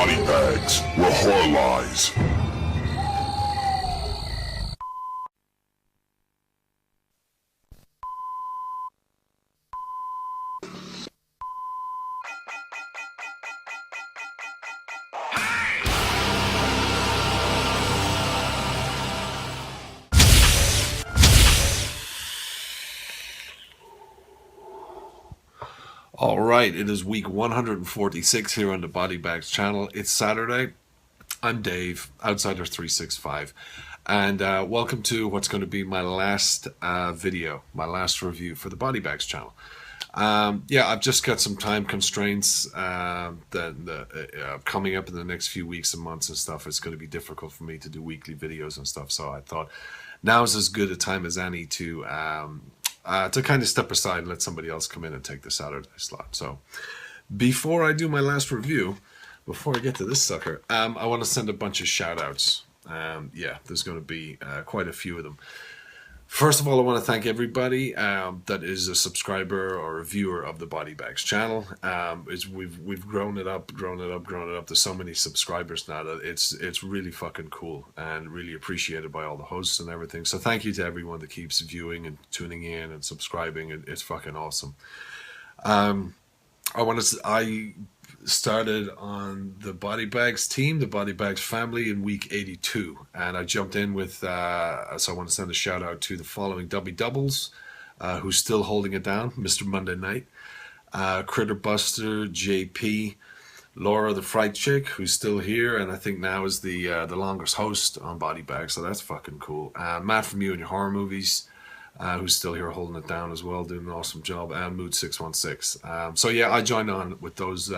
Bodybags, where horror lies. All right, it is week 146 here on the Bodybags channel. It's Saturday. I'm Dave, OUTSIDER365, and welcome to what's going to be my last video, my last review for the Bodybags channel. Yeah, I've just got some time constraints that coming up in the next few weeks and months and stuff. It's going to be difficult for me to do weekly videos and stuff, so I thought now is as good a time as any to kind of step aside and let somebody else come in and take the Saturday slot. So before I do my last review, before I get to this sucker, I want to send a bunch of shout outs. Yeah, there's going to be quite a few of them. First of all, I want to thank everybody that is a subscriber or a viewer of the Bodybags channel. We've grown it up. There's so many subscribers now that it's really fucking cool and really appreciated by all the hosts and everything. So thank you to everyone that keeps viewing and tuning in and subscribing. It's fucking awesome. I started on the Bodybags team, the Bodybags family, in week 82, and I jumped in with so I want to send a shout out to the following Doubles, who's still holding it down: Mr. Monday Night, Critter Buster, JP, Laura the Fright Chick, who's still here and I think now is the longest host on Bodybags, so that's fucking cool. Matt from You and Your Horror Movies, who's still here holding it down as well, doing an awesome job, and Mood 616. So yeah, I joined on with those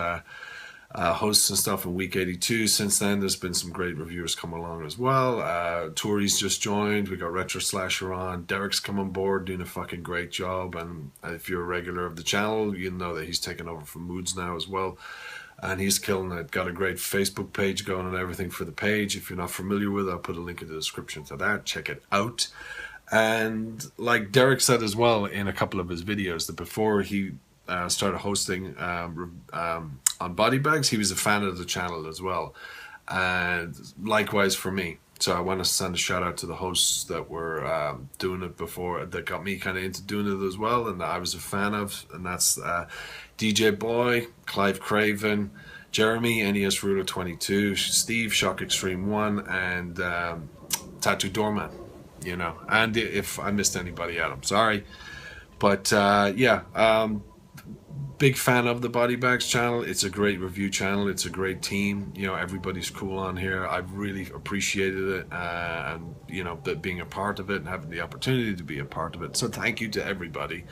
hosts and stuff in week 82. Since then, there's been some great reviewers come along as well. Tori's just joined. We got Retro Slasher on. Derek's come on board, doing a fucking great job. And if you're a regular of the channel, you know that he's taken over from Moods now as well. And he's killing it. Got a great Facebook page going and everything for the page. If you're not familiar with it, I'll put a link in the description to that. Check it out. And like Derek said as well in a couple of his videos, that before he started hosting on Bodybags, he was a fan of the channel as well, and likewise for me. So I want to send a shout out to the hosts that were doing it before, that got me kind of into doing it as well, and that I was a fan of, and that's DJ Boy, Clive Craven, Jeremy, NES Ruler 22, Steve, Shock Extreme 1, and Tattoo Doorman. You know, and if I missed anybody out, I'm sorry. But yeah, big fan of the Bodybags channel. It's a great review channel. It's a great team. You know, everybody's cool on here. I've really appreciated it, and you know, being a part of it and having the opportunity to be a part of it. So thank you to everybody.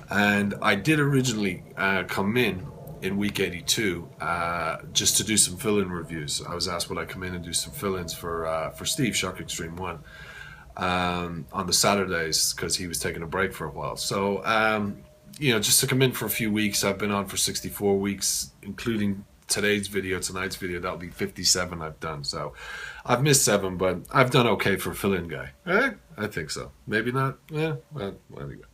And I did originally come in week 82 just to do some fill-in reviews. I was asked would I come in and do some fill-ins for Steve, Shock Extreme 1. On the Saturdays, because he was taking a break for a while. So you know, just to come in for a few weeks. I've been on for 64 weeks, including tonight's video. That'll be 57 I've done. So I've missed 7, but I've done okay for a fill-in guy. I think so. Maybe not. Yeah, well, anyway.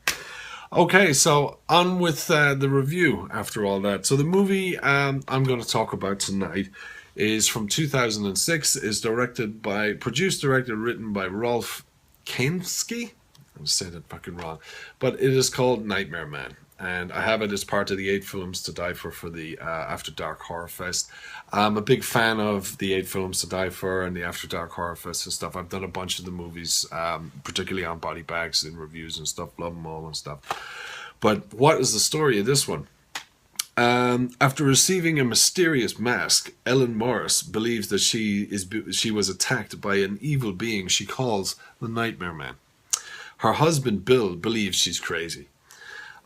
Okay, so on with the review after all that. So the movie I'm going to talk about tonight is from 2006, is produced, directed, written by Rolf Kensky. I'm saying it fucking wrong, but it is called Nightmare Man, and I have it as part of the 8 Films to Die For the After Dark Horror Fest. I'm a big fan of the 8 Films to Die For and the After Dark Horror Fest and stuff. I've done a bunch of the movies, particularly on Bodybags in reviews and stuff. Love them all and stuff. But what is the story of this one? After receiving a mysterious mask, Ellen Morris believes that she was attacked by an evil being she calls the Nightmare Man. Her husband, Bill, believes she's crazy.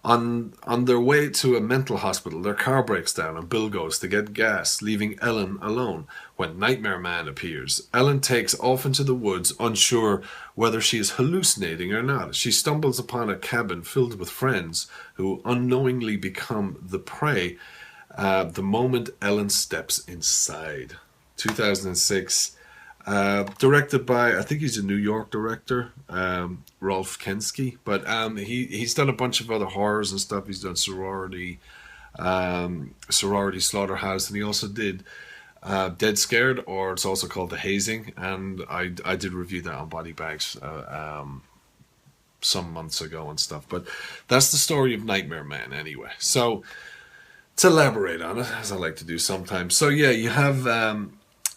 On their way to a mental hospital, their car breaks down and Bill goes to get gas, leaving Ellen alone when Nightmare Man appears. Ellen takes off into the woods, unsure whether she is hallucinating or not. She stumbles upon a cabin filled with friends who unknowingly become the prey the moment Ellen steps inside. 2006. Directed by, I think he's a New York director, Rolf Kensky, but he's done a bunch of other horrors and stuff. He's done Sorority Slaughterhouse, and he also did Dead Scared, or it's also called The Hazing, and I did review that on Bodybags some months ago and stuff. But that's the story of Nightmare Man anyway. So to elaborate on it, as I like to do sometimes. So yeah, you have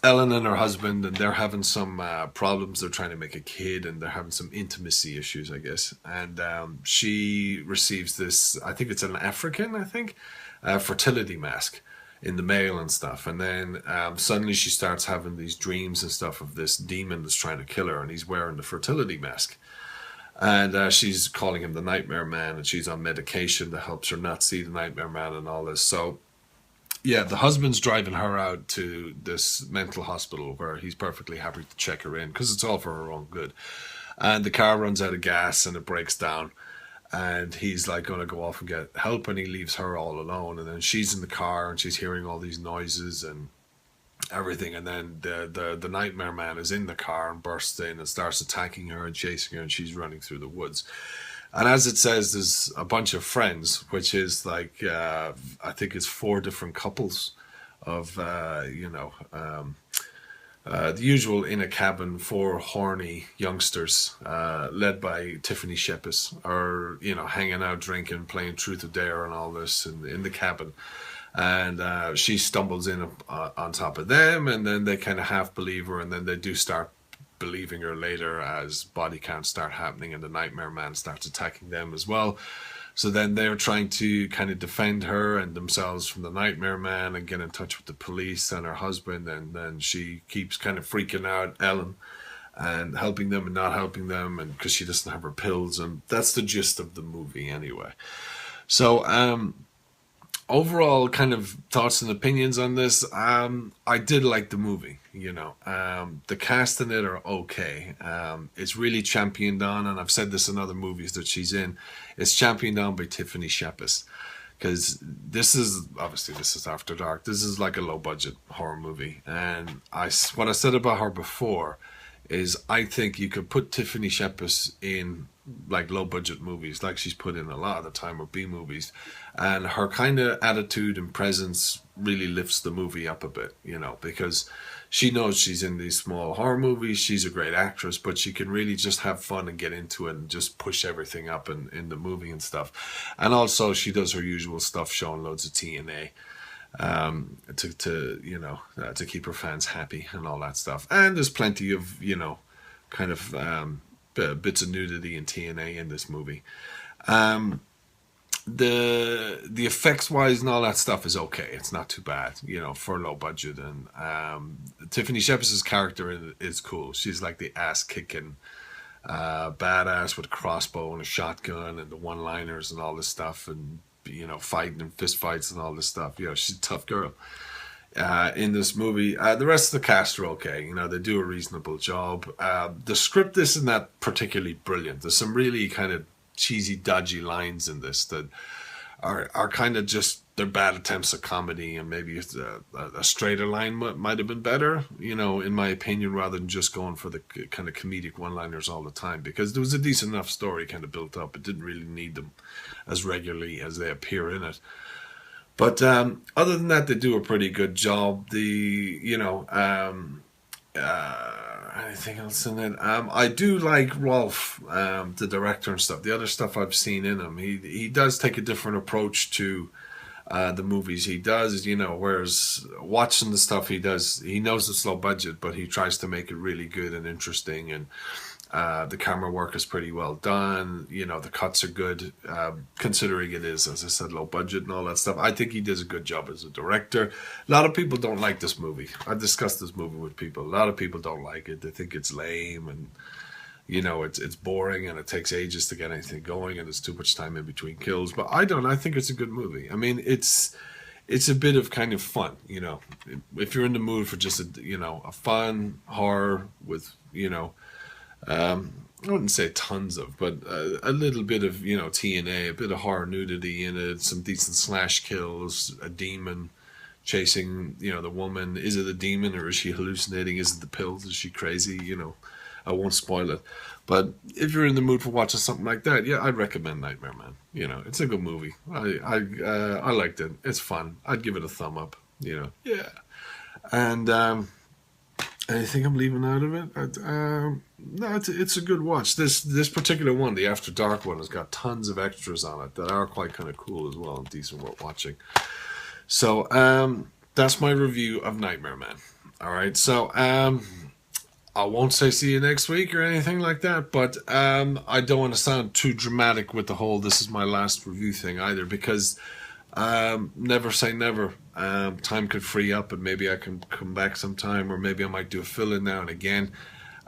Ellen and her husband, and they're having some problems. They're trying to make a kid, and they're having some intimacy issues, I guess. And she receives this, I think it's an African, fertility mask in the mail and stuff. And then suddenly she starts having these dreams and stuff of this demon that's trying to kill her, and he's wearing the fertility mask. And she's calling him the Nightmare Man, and she's on medication that helps her not see the Nightmare Man and all this. So yeah, the husband's driving her out to this mental hospital where he's perfectly happy to check her in because it's all for her own good. And the car runs out of gas and it breaks down. And he's like going to go off and get help, and he leaves her all alone. And then she's in the car and she's hearing all these noises and everything. And then the Nightmare Man is in the car and bursts in and starts attacking her and chasing her, and she's running through the woods. And as it says, there's a bunch of friends, which is like, I think it's 4 different couples of, the usual in a cabin, 4 horny youngsters, led by Tiffany Shepis, are, hanging out, drinking, playing Truth or Dare and all this in the cabin. And she stumbles in on top of them, and then they kind of half believe her, and then they do start believing her later as body counts start happening and the Nightmare Man starts attacking them as well. So then they're trying to kind of defend her and themselves from the Nightmare Man and get in touch with the police and her husband. And then she keeps kind of freaking out Ellen and helping them and not helping them, and because she doesn't have her pills. And that's the gist of the movie anyway. So overall kind of thoughts and opinions on this. I did like the movie, the cast in it are okay. It's really championed on, and I've said this in other movies that she's in, it's championed on by Tiffany Shepis, because this is After Dark. This is like a low budget horror movie, and what I said about her before is I think you could put Tiffany Shepis in like low budget movies, like she's put in a lot of the time, or B movies, and her kind of attitude and presence really lifts the movie up a bit, because she knows she's in these small horror movies. She's a great actress, but she can really just have fun and get into it and just push everything up in the movie and stuff. And also she does her usual stuff, showing loads of TNA to keep her fans happy and all that stuff. And there's plenty of kind of bits of nudity and TNA in this movie. The effects wise and all that stuff is okay. It's not too bad, for low budget. And Tiffany Shepis's character is cool. She's like the ass kicking badass with a crossbow and a shotgun and the one liners and all this stuff, and fighting and fist fights and all this stuff. She's a tough girl in this movie. The rest of the cast are okay. They do a reasonable job. The script isn't that particularly brilliant. There's some really kind of cheesy, dodgy lines in this that are kind of just, they're bad attempts at comedy, and maybe a straighter line might have been better, in my opinion, rather than just going for the kind of comedic one-liners all the time, because there was a decent enough story kind of built up. It didn't really need them as regularly as they appear in it. But other than that, they do a pretty good job. Anything else in it? I do like Rolf, the director and stuff. The other stuff I've seen in him, he does take a different approach to the movies he does, whereas watching the stuff he does, he knows it's low budget, but he tries to make it really good and interesting, and the camera work is pretty well done. The cuts are good, considering it is, as I said, low budget and all that stuff. I think he does a good job as a director. A lot of people don't like this movie. I discussed this movie with people. A lot of people don't like it. They think it's lame, and it's boring, and it takes ages to get anything going, and there's too much time in between kills. But I don't. I think it's a good movie. I mean, it's a bit of kind of fun. If you're in the mood for just a fun horror with I wouldn't say tons of, but a little bit of TNA, a bit of horror nudity in it, some decent slash kills, a demon chasing the woman. Is it a demon, or is she hallucinating? Is it the pills? Is she crazy? I won't spoil it, but if you're in the mood for watching something like that, yeah, I'd recommend Nightmare Man. It's a good movie. I liked it. It's fun. I'd give it a thumb up. Yeah. And anything I'm leaving out of it? No, it's a good watch. This particular one, the After Dark one, has got tons of extras on it that are quite kind of cool as well and decent worth watching. So that's my review of Nightmare Man. All right, so I won't say see you next week or anything like that, but I don't want to sound too dramatic with the whole this is my last review thing either, because never say never. Time could free up and maybe I can come back sometime, or maybe I might do a fill-in now and again.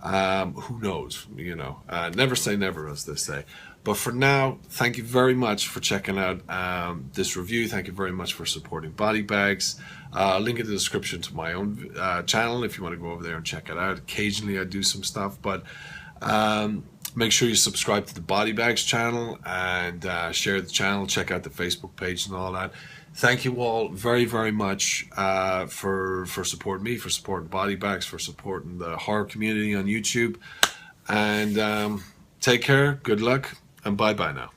Who knows, you know. Never say never, as they say. But for now, thank you very much for checking out this review. Thank you very much for supporting Bodybags. Link in the description to my own channel if you want to go over there and check it out. Occasionally I do some stuff, but make sure you subscribe to the Bodybags channel and share the channel. Check out the Facebook page and all that. Thank you all very, very much for supporting me, for supporting Bodybags, for supporting the horror community on YouTube. And take care, good luck, and bye-bye now.